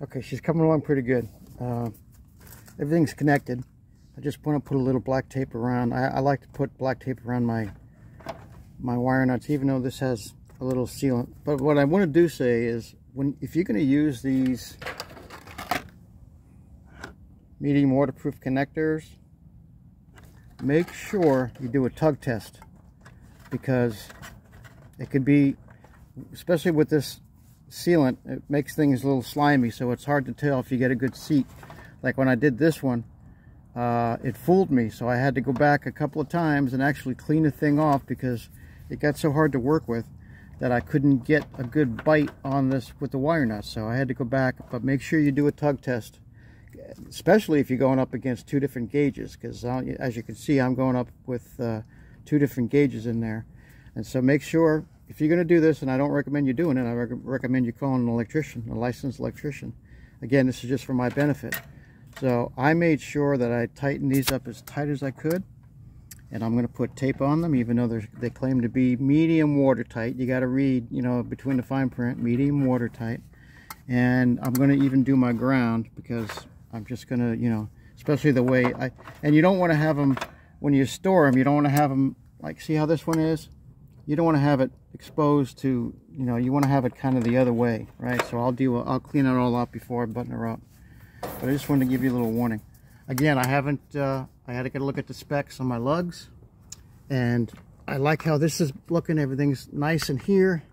Okay, she's coming along pretty good. Everything's connected. I just want to put a little black tape around. I like to put black tape around my wire nuts, even though this has a little sealant. But what I want to do say is, if you're going to use these medium waterproof connectors, make sure you do a tug test, because it could be, especially with this sealant, it makes things a little slimy, so it's hard to tell if you get a good seat. Like when I did this one, it fooled me, so I had to go back a couple of times and actually clean the thing off, because it got so hard to work with that I couldn't get a good bite on this with the wire nuts. So I had to go back. But make sure you do a tug test, especially if you're going up against two different gauges, because as you can see, I'm going up with two different gauges in there. And so make sure, if you're going to do this, and I don't recommend you doing it, I recommend you calling an electrician, a licensed electrician. Again, this is just for my benefit. So I made sure that I tightened these up as tight as I could, and I'm going to put tape on them, even though they claim to be medium watertight. You got to read, you know, between the fine print, medium watertight. And I'm going to even do my ground, because I'm just going to, you know, especially the way and you don't want to have them, when you store them, you don't want to have them, like, see how this one is? You don't want to have it exposed to, you know, you want to have it kind of the other way, right? So I'll clean it all up before I button her up. But I just wanted to give you a little warning. Again, I had to get a look at the specs on my lugs, and I like how this is looking. Everything's nice in here,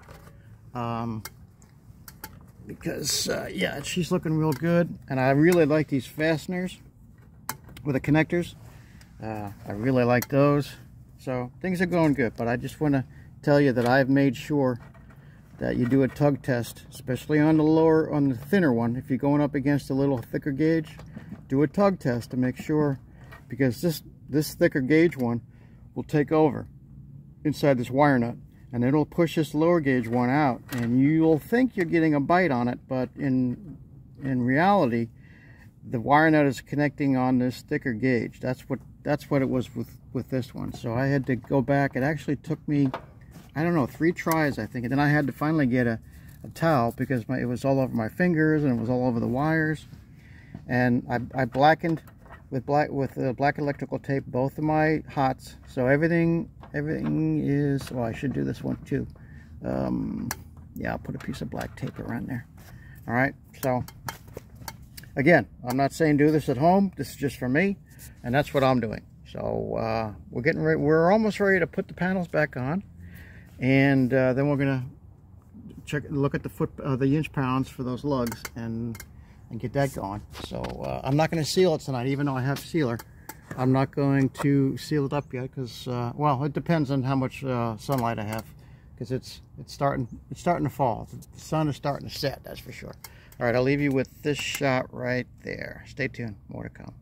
because yeah, she's looking real good. And I really like these fasteners with the connectors. I really like those. So things are going good, but I just want to tell you that I've made sure that you do a tug test, especially on the thinner one. If you're going up against a little thicker gauge, do a tug test to make sure, because this thicker gauge one will take over inside this wire nut, and it'll push this lower gauge one out, and you'll think you're getting a bite on it, but in reality, the wire nut is connecting on this thicker gauge. That's what it was with this one. So I had to go back. It actually took me, I don't know, 3 tries, I think. And then I had to finally get a towel, because it was all over my fingers and it was all over the wires. And I blackened with black electrical tape both of my hots. So everything is, well, I should do this one too. Yeah, I'll put a piece of black tape around there. All right, so again, I'm not saying do this at home. This is just for me, and that's what I'm doing. So we're getting ready. We're almost ready to put the panels back on. And then we're gonna look at the inch pounds for those lugs and get that going. So I'm not going to seal it tonight, even though I have sealer. I'm not going to seal it up yet, because well, it depends on how much sunlight I have, because it's starting to fall. The sun is starting to set, that's for sure. All right, I'll leave you with this shot right there. Stay tuned, more to come.